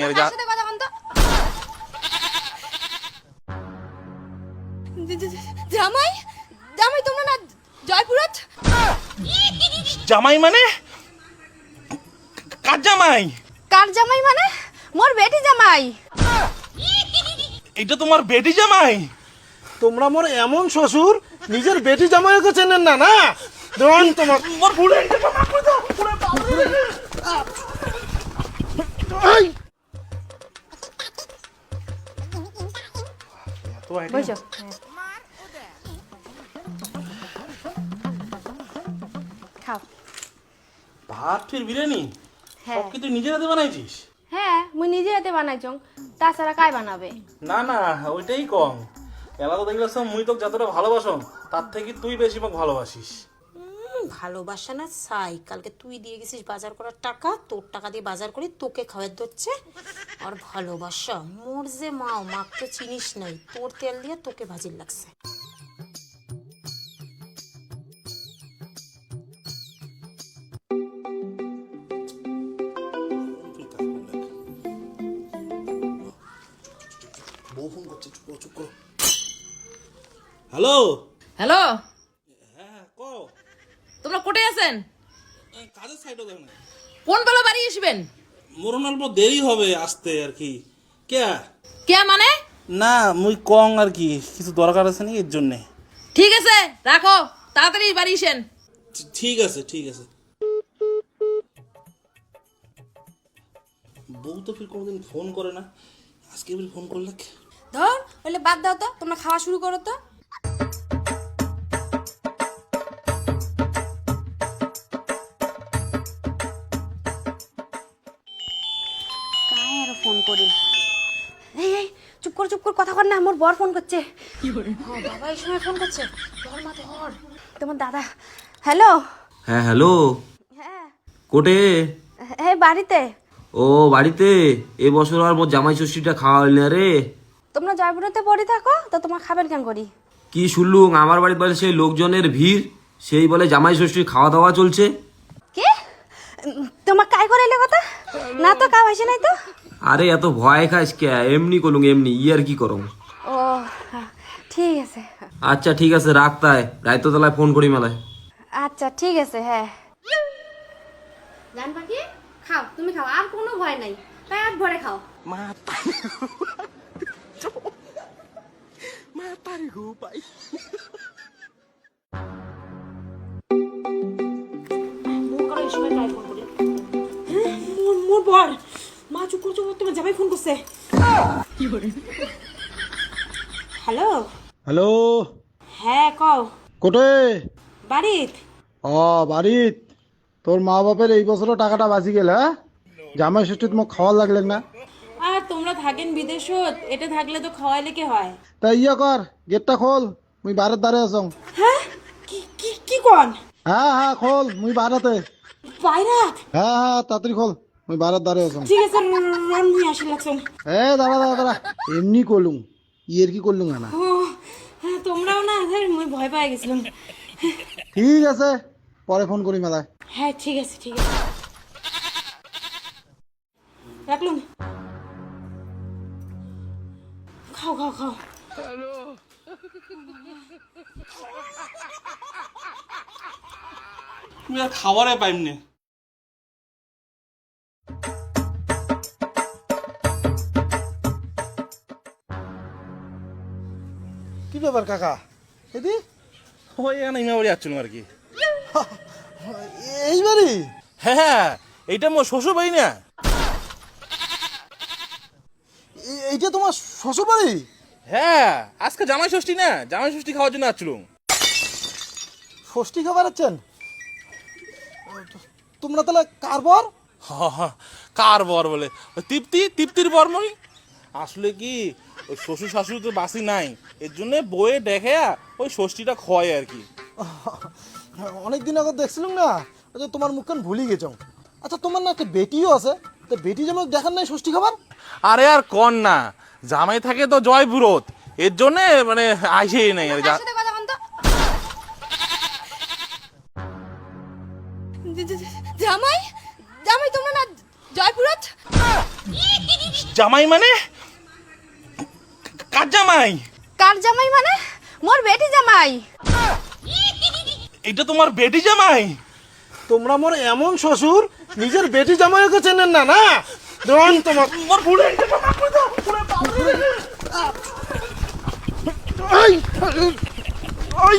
আর জামাই জামাই তোমরা না জয়পুরত? জামাই মানে কার জামাই? কার জামাই মানে মোর বেটি জামাই। এটা তোমার বেটি জামাই? তোমরা মোর এমন শ্বশুর নিজের বেটি জামাইকে চেনেন না না? দোন তোমার মোর বুড়ে বসো। খাও। ভাত ফির বিরিয়ানি হ্যাঁ সব কি তুই নিজের হাতে বানাইছিস? হ্যাঁ মুই নিজে হাতে বানাইছং, তাছাড়া কাই বানাবে? না না ওইটাই কম। এলা তো দেখলাম মুই তোকে যতটা ভালোবাসম তার থেকে তুই বেশি মোক ভালোবাসিস। ভালোবাসা না চাই, কালকে তুই দিয়ে গেছিস বাজার করার টাকা, তোর টাকা দিয়ে বাজার করে তোকে খাওয়ার ধরছে। আর ভালোবাসা মোর যে মাও মাক তো চিনিস নাই, তোর তেল দিয়ে তোকে ভাজির লাগছে। হ্যালো হ্যালো, হ্যাঁ কো তোমরা কোথায় আছেন? কাজের সাইডে দেখ না কোন বেলা বাড়ি আসবেন? মোর অল্প দেরি হবে আসতে আর কি। কে কে মানে? না মুই কং আর কি কিছু দরকার আছে নি এর জন্য। ঠিক আছে রাখো, তাড়াতাড়ি বাড়ি আসেন। ঠিক আছে ঠিক আছে। বউ তো ফির কোনোদিন ফোন করে না, আজকে ফির ফোন করলে। ধর বলে বাদ দাও তো, তোমরা খাওয়া শুরু করো তো। কায় আর ফোন করি? এই এই চুপ কর কথা কর না, মোর বর ফোন করছে। বাবা এই সময় ফোন করছে, ধর মা ধর। তোমার দাদা। হ্যালো। হ্যাঁ হ্যালো, হ্যাঁ কোটে? এই বাড়িতে। ও বাড়িতে? এ বছর আর মোর জামাই ষষ্ঠীটা খাওয়া হইল না রে। তোমরা জয়পুরতে পড়ে থাকো তো তোমার খাবেন কেন করি? কি শুনলুম আমার বাড়িতে বলে সেই লোকজনের ভিড়, সেই বলে জামাই ষষ্ঠীর খাওয়া দাওয়া চলছে। কে তোমার কাই করে এলে কথা? না তো কাউ আসে নাই তো। আরে এত ভয় খাস কে? এমনি করলুম এমনি, ই আর কি করম। ও ঠিক আছে। আচ্ছা ঠিক আছে রাখ, তাই রাইতো তলায় ফোন করি মেলায়। আচ্ছা ঠিক আছে। হ্যাঁ জান পাখি খাও, তুমি খাও, আর কোনো ভয় নাই, তাই আর ভরে খাও। মোর বর মা চুপ করছো, তোমার জামাই ফোন করছে। হ্যালো। হ্যালো হ্যাঁ কও। কোটে? বাড়িত। ও বাড়িত। তোর মা বাপের এই বছরও টাকাটা বাঁচি গেল। হ্যাঁ জামাই ষষ্ঠীত মোক খাওয়ার লাগলেন না? আর তোমরা থাকেন বিদেশত, এটা থাকলে তো খাওয়াইলে কে হয়। তাই ইয়া কর, গেটটা খোল, মুই বারের দ্বারে আছং। হ্যাঁ কি কি কি কোন? হ্যাঁ হ্যাঁ খোল, মুই বারাতে। বাইরাত? হ্যাঁ হ্যাঁ তাড়াতাড়ি খোল, মুই বারের দ্বারে আছং। ঠিক আছে রন মুই আসি লাগছম। দাঁড়া দাঁড়া দাঁড়া, এমনি করলুম, ইয়ের কি করলুম না। ও হ্যাঁ তোমরাও না, মুই ভয় পাই গেছিলাম। ঠিক আছে পরে ফোন করি মেলায়। হ্যাঁ ঠিক আছে ঠিক আছে, রাখলুম। খাও খাও খাও। তুমি আর খাবারে পাইম না। কি ব্যাপার কাকা? এদি ওই এখানে ইমা বাড়ি আসছিল আর কি। এই বাড়ি? হ্যাঁ এইটা মোর শ্বশুর বাড়ি না। এইটা তোমার শ্বশুর বাড়ি? হ্যাঁ আজকে জামাই ষষ্ঠী না, জামাই ষষ্ঠী খাওয়ার জন্য আসছিলাম। ষষ্ঠী খাবার আছেন তোমরা? তাহলে কার বর? কার বর বলে? তৃপ্তির বর্মই। আসলে কি ওই শ্বশুর শাশুড়ি তো বাসি নাই, এর জন্য বইয়ে দেখে ওই ষষ্ঠীটা খোয়ায় আর কি। অনেকদিন আগে দেখছিলাম না, আচ্ছা তোমার মুখখান ভুলি গেছ। আচ্ছা তোমার না একটা বেটিও আছে, তো বেটি যেমন দেখার নাই ষষ্ঠী খাবার? আরে আর কন না, জামাই থাকে তো জয়পুরত, এর জন্য মানে আইসেই নাই আর। জামাই জামাই তোমরা না জয়পুরত? জামাই মানে কার জামাই? কার জামাই মানে? মোর বেটি জামাই। এটা তোমার বেটি জামাই? তোমরা মোর এমন শ্বশুর নিজের বেটি জামাইকে চেনেন না না? দেওয়ান তোমার তোমার ভুল হয়ে গেছে, মাফ করে দাও। ওরে বাবা রে। এই, এই,